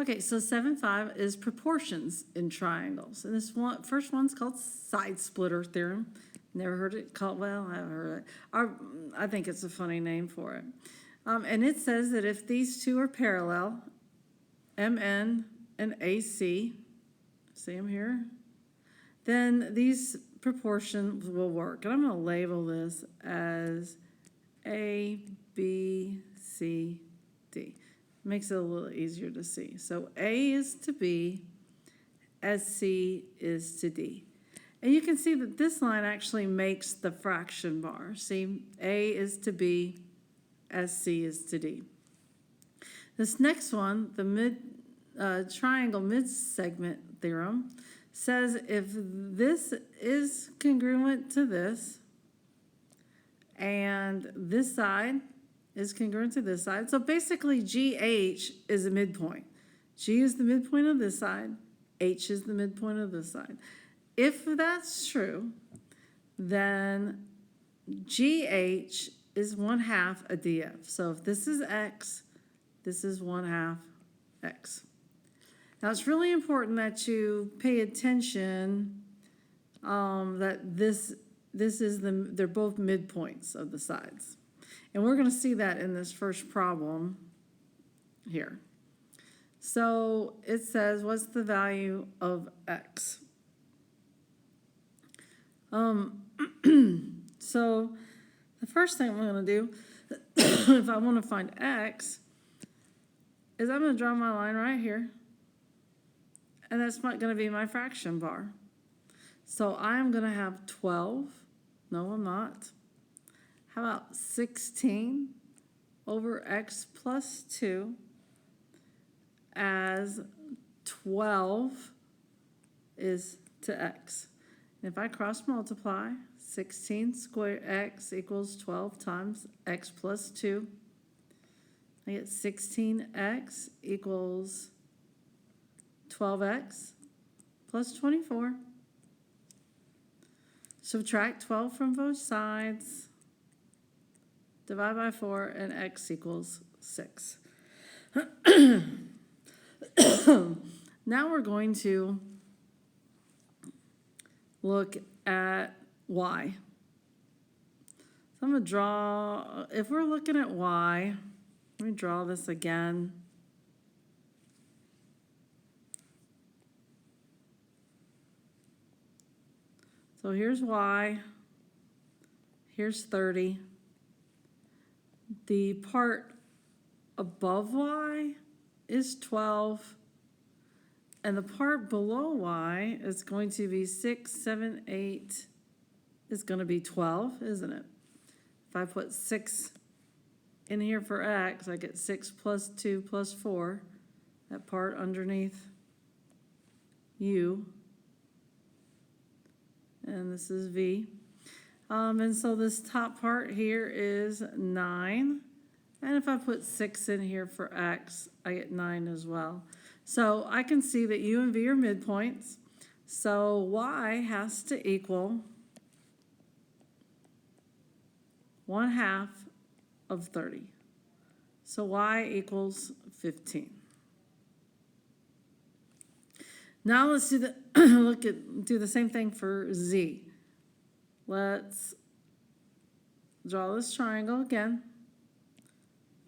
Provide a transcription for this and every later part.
Okay, so 7.5 is proportions in triangles. And this one, first one's called side splitter theorem. Never heard it called, well, I haven't heard it. I think it's a funny name for it. And it says that if these two are parallel, MN and AC, see them here, then these proportions will work. And I'm going to label this as A, B, C, D. Makes it a little easier to see. So A is to B as C is to D. And you can see that this line actually makes the fraction bar. See, A is to B as C is to D. This next one, the triangle mid-segment theorem, says if this is congruent to this, and this side is congruent to this side. So basically GH is a midpoint. G is the midpoint of this side. H is the midpoint of this side. If that's true, then GH is 1/2 a DF. So if this is X, this is 1/2 X. Now it's really important that you pay attention that this is they're both midpoints of the sides. And we're going to see that in this first problem here. So it says, what's the value of X? So the first thing I'm going to do, if I want to find X, is I'm going to draw my line right here. And that's going to be my fraction bar. So I'm going to have 12. No, I'm not. How about 16 over X plus 2 as 12 is to X. And if I cross multiply, 16 squared X equals 12 times X plus 2. I get 16X equals 12X plus 24. Subtract 12 from both sides. Divide by 4, and X equals 6. Now we're going to look at Y. So I'm going to draw, if we're looking at Y, let me draw this again. So here's Y, here's 30. The part above Y is 12, and the part below Y is going to be 6, 7, 8, is going to be 12, isn't it? If I put 6 in here for X, I get 6 plus 2 plus 4, that part underneath U, and this is V. And so this top part here is 9. And if I put 6 in here for X, I get 9 as well. So I can see that U and V are midpoints. So Y has to equal 1/2 of 30. So Y equals 15. Now let's do the do the same thing for Z. Let's draw this triangle again.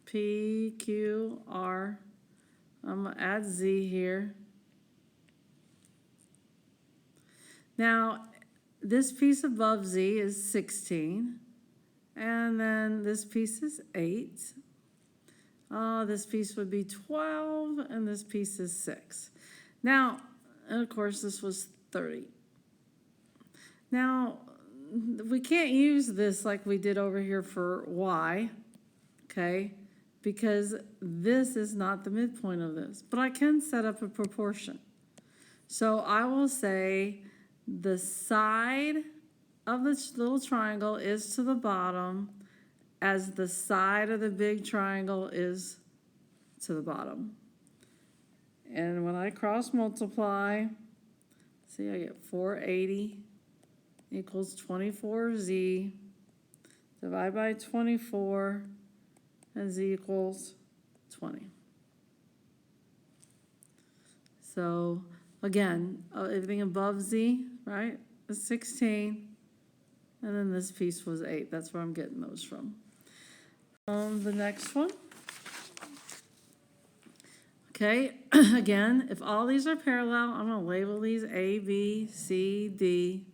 P, Q, R. I'm going to add Z here. Now, this piece above Z is 16. And then this piece is 8. This piece would be 12. And this piece is 6. Now, and of course, this was 30. Now, we can't use this like we did over here for Y, okay, because this is not the midpoint of this. But I can set up a proportion. So I will say the side of this little triangle is to the bottom as the side of the big triangle is to the bottom. And when I cross multiply, see, I get 480 equals 24Z. Divide by 24, and Z equals 20. So again, everything above z, right, is 16. And then this piece was 8. That's where I'm getting those from. The next one. Okay, again, if all these are parallel, I'm going to label these A, B, C, D.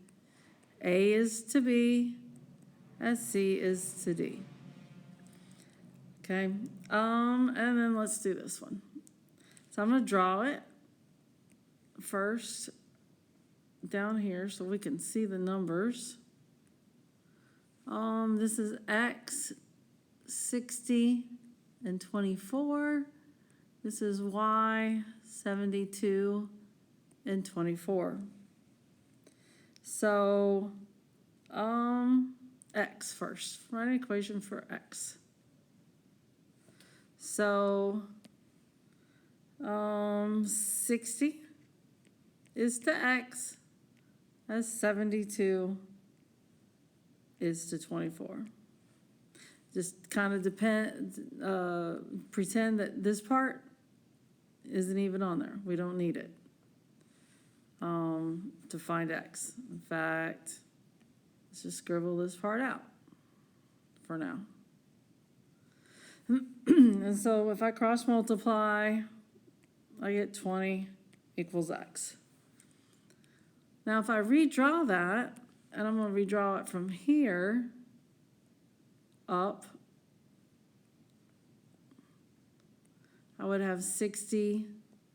A is to B, as C is to D. Okay, and then let's do this one. So I'm going to draw it first down here so we can see the numbers. This is X, 60, and 24. This is Y, 72, and 24. So, X first. Write an equation for X. So, 60 is to X as 72 is to 24. Just kind of pretend that this part isn't even on there. We don't need it to find X. In fact, let's just scribble this part out for now. And so if I cross multiply, I get 20 equals X. Now if I redraw that, and I'm going to redraw it from here up, I would have 60,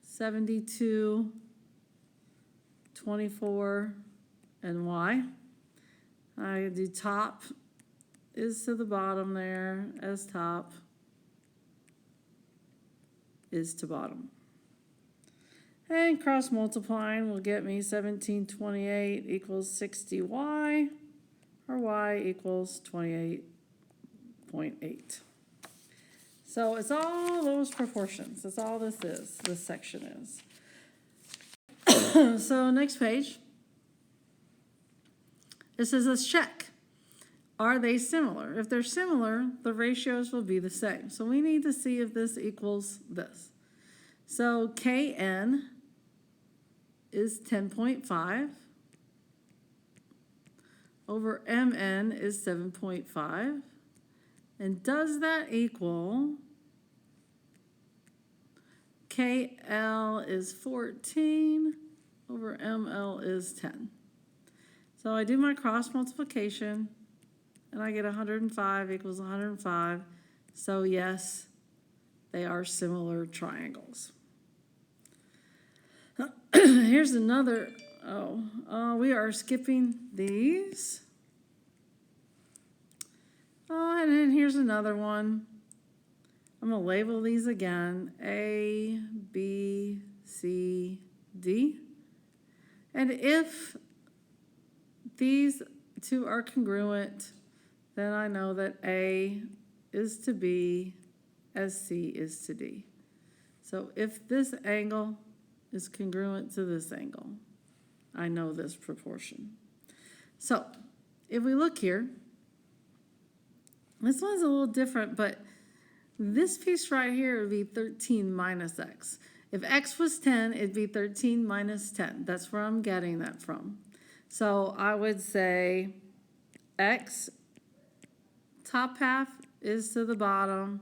72, 24, and Y. I do top is to the bottom there, as top is to bottom. And cross multiplying will get me 1728 equals 60Y, or Y equals 28.8. So it's all those proportions. That's all this section is. So next page, it says let's check. Are they similar? If they're similar, the ratios will be the same. So we need to see if this equals this. So Kn is 10.5 over Mn is 7.5. And does that equal KL is 14 over ML is 10. So I do my cross multiplication and I get 105 equals 105. So yes, they are similar triangles. Here's another, we are skipping these. And then here's another one. I'm going to label these again, A, B, C, D. And if these two are congruent, then I know that A is to B as C is to D. So if this angle is congruent to this angle, I know this proportion. So if we look here, this one's a little different, but this piece right here would be 13 minus X. If X was 10, it'd be 13 minus 10. That's where I'm getting that from. So I would say X top half is to the bottom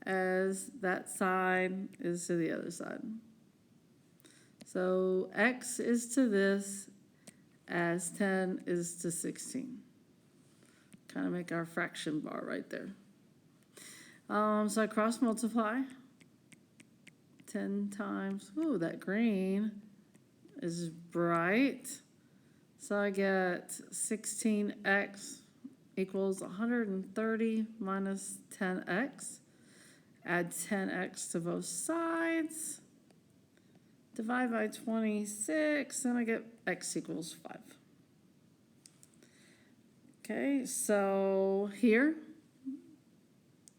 as that side is to the other side. So X is to this as 10 is to 16. Kind of make our fraction bar right there. So I cross multiply. 10 times, ooh, that green is bright. So I get 16x equals 130 minus 10x. Add 10x to both sides. Divide by 26, and I get x equals 5. Okay, so here,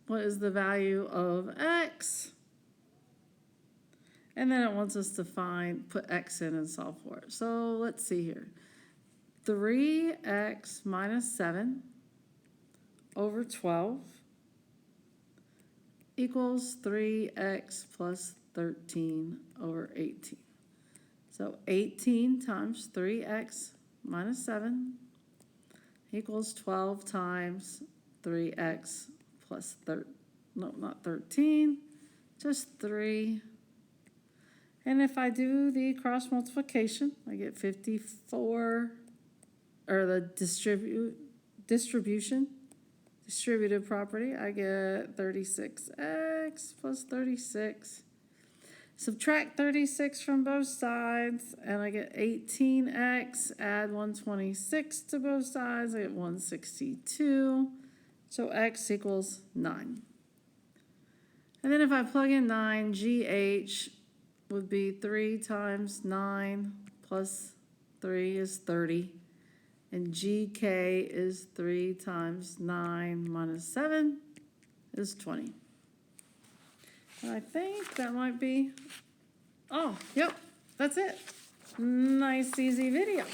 what is the value of x? And then it wants us to put x in and solve for it. So let's see here. 3x minus 7 over 12 equals 3x plus 13 over 18. So 18 times 3x minus 7 equals 12 times 3x plus no, not 13, just 3. And if I do the cross multiplication, I get 54, or the distributive property, I get 36x plus 36. Subtract 36 from both sides, and I get 18x, add 126 to both sides, I get 162. So x equals 9. And then if I plug in 9, GH would be 3 times 9 plus 3 is 30. And GK is 3 times 9 minus 7 is 20. I think that might be, oh, yep, that's it. Nice, easy video.